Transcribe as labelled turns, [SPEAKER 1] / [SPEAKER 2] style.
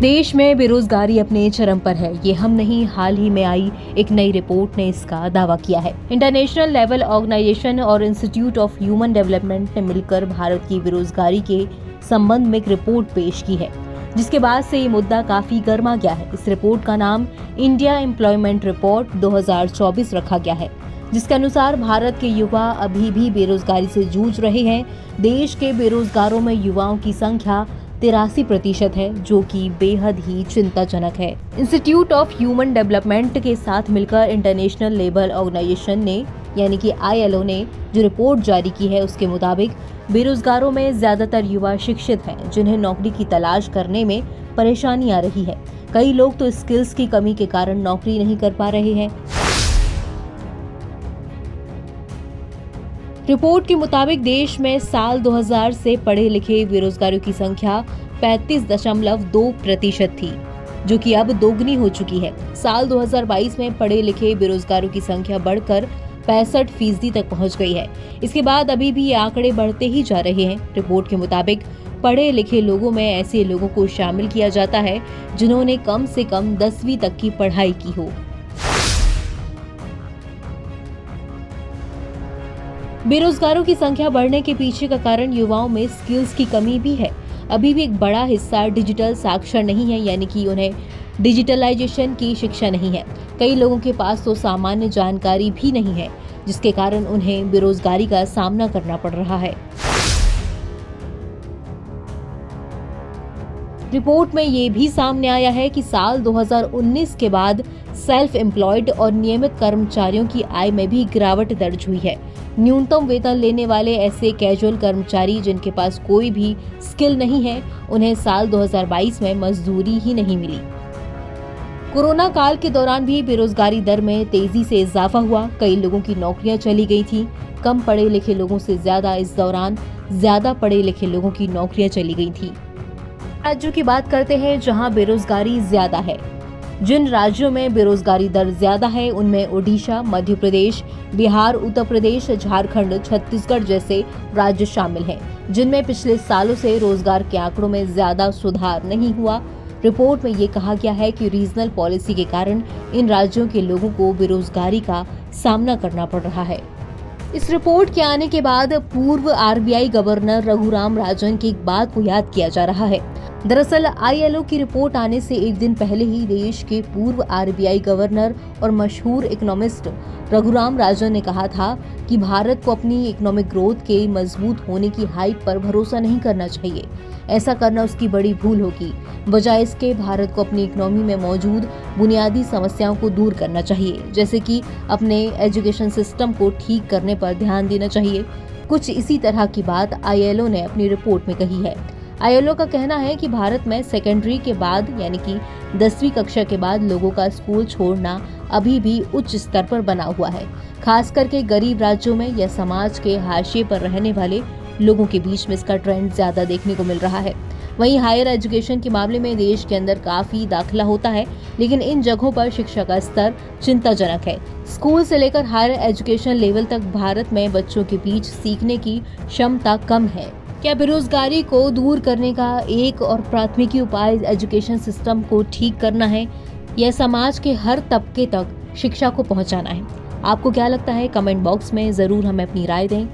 [SPEAKER 1] देश में बेरोजगारी अपने चरम पर है। ये हम नहीं, हाल ही में आई एक नई रिपोर्ट ने इसका दावा किया है। इंटरनेशनल लेवल ऑर्गेनाइजेशन और इंस्टीट्यूट ऑफ ह्यूमन डेवलपमेंट ने मिलकर भारत की बेरोजगारी के संबंध में एक रिपोर्ट पेश की है, जिसके बाद से ये मुद्दा काफी गर्मा गया है। इस रिपोर्ट का नाम इंडिया एम्प्लॉयमेंट रिपोर्ट 2024 रखा गया है, जिसके अनुसार भारत के युवा अभी भी बेरोजगारी से जूझ रहे हैं। देश के बेरोजगारों में युवाओं की संख्या 83% है, जो कि बेहद ही चिंताजनक है। इंस्टीट्यूट ऑफ ह्यूमन डेवलपमेंट के साथ मिलकर इंटरनेशनल लेबर ऑर्गेनाइजेशन ने यानी कि ILO ने जो रिपोर्ट जारी की है, उसके मुताबिक बेरोजगारों में ज्यादातर युवा शिक्षित हैं, जिन्हें नौकरी की तलाश करने में परेशानी आ रही है। कई लोग तो स्किल्स की कमी के कारण नौकरी नहीं कर पा रहे हैं। रिपोर्ट के मुताबिक देश में साल 2000 से पढ़े लिखे बेरोजगारों की संख्या 35.2% थी, जो कि अब दोगुनी हो चुकी है। साल 2022 में पढ़े लिखे बेरोजगारों की संख्या बढ़कर 65% तक पहुंच गई है। इसके बाद अभी भी ये आंकड़े बढ़ते ही जा रहे हैं। रिपोर्ट के मुताबिक पढ़े लिखे लोगों में ऐसे लोगों को शामिल किया जाता है जिन्होंने कम से कम 10वीं तक की पढ़ाई की हो। बेरोजगारों की संख्या बढ़ने के पीछे का कारण युवाओं में स्किल्स की कमी भी है। अभी भी एक बड़ा हिस्सा डिजिटल साक्षर नहीं है, यानी कि उन्हें डिजिटलाइजेशन की शिक्षा नहीं है। कई लोगों के पास तो सामान्य जानकारी भी नहीं है, जिसके कारण उन्हें बेरोजगारी का सामना करना पड़ रहा है। रिपोर्ट में ये भी सामने आया है कि साल 2019 के बाद सेल्फ एम्प्लॉयड और नियमित कर्मचारियों की आय में भी गिरावट दर्ज हुई है। न्यूनतम वेतन लेने वाले ऐसे कैजुअल कर्मचारी जिनके पास कोई भी स्किल नहीं है, उन्हें साल 2022 में मजदूरी ही नहीं मिली। कोरोना काल के दौरान भी बेरोजगारी दर में तेजी से इजाफा हुआ। कई लोगों की नौकरियां चली गई थी। कम पढ़े लिखे लोगों से ज्यादा इस दौरान ज्यादा पढ़े लिखे लोगों की नौकरियां चली गई थी। राज्यों की बात करते हैं जहां बेरोजगारी ज्यादा है। जिन राज्यों में बेरोजगारी दर ज्यादा है उनमें ओडिशा, मध्य प्रदेश, बिहार, उत्तर प्रदेश, झारखंड, छत्तीसगढ़ जैसे राज्य शामिल हैं, जिनमें पिछले सालों से रोजगार के आंकड़ों में ज्यादा सुधार नहीं हुआ। रिपोर्ट में ये कहा गया है कि रीजनल पॉलिसी के कारण इन राज्यों के लोगों को बेरोजगारी का सामना करना पड़ रहा है। इस रिपोर्ट के आने के बाद पूर्व RBI गवर्नर रघुराम राजन की एक बात को याद किया जा रहा है। दरअसल ILO की रिपोर्ट आने से एक दिन पहले ही देश के पूर्व RBI गवर्नर और मशहूर इकोनॉमिस्ट रघुराम राजन ने कहा था कि भारत को अपनी इकोनॉमिक ग्रोथ के मजबूत होने की हाइप पर भरोसा नहीं करना चाहिए। ऐसा करना उसकी बड़ी भूल होगी। बजाय इसके भारत को अपनी इकोनॉमी में मौजूद बुनियादी समस्याओं को दूर करना चाहिए, जैसे कि अपने एजुकेशन सिस्टम को ठीक करने पर ध्यान देना चाहिए। कुछ इसी तरह की बात ILO ने अपनी रिपोर्ट में कही है। ILO का कहना है कि भारत में सेकेंडरी के बाद यानी कि 10वीं कक्षा के बाद लोगों का स्कूल छोड़ना अभी भी उच्च स्तर पर बना हुआ है, खास करके गरीब राज्यों में या समाज के हाशिए पर रहने वाले लोगों के बीच में इसका ट्रेंड ज्यादा देखने को मिल रहा है। वहीं हायर एजुकेशन के मामले में देश के अंदर काफी दाखिला होता है, लेकिन इन जगहों पर शिक्षा का स्तर चिंताजनक है। स्कूल से लेकर हायर एजुकेशन लेवल तक भारत में बच्चों के बीच सीखने की क्षमता कम है। क्या बेरोजगारी को दूर करने का एक और प्राथमिक उपाय एजुकेशन सिस्टम को ठीक करना है या समाज के हर तबके तक शिक्षा को पहुंचाना है? आपको क्या लगता है? कमेंट बॉक्स में जरूर हमें अपनी राय दें।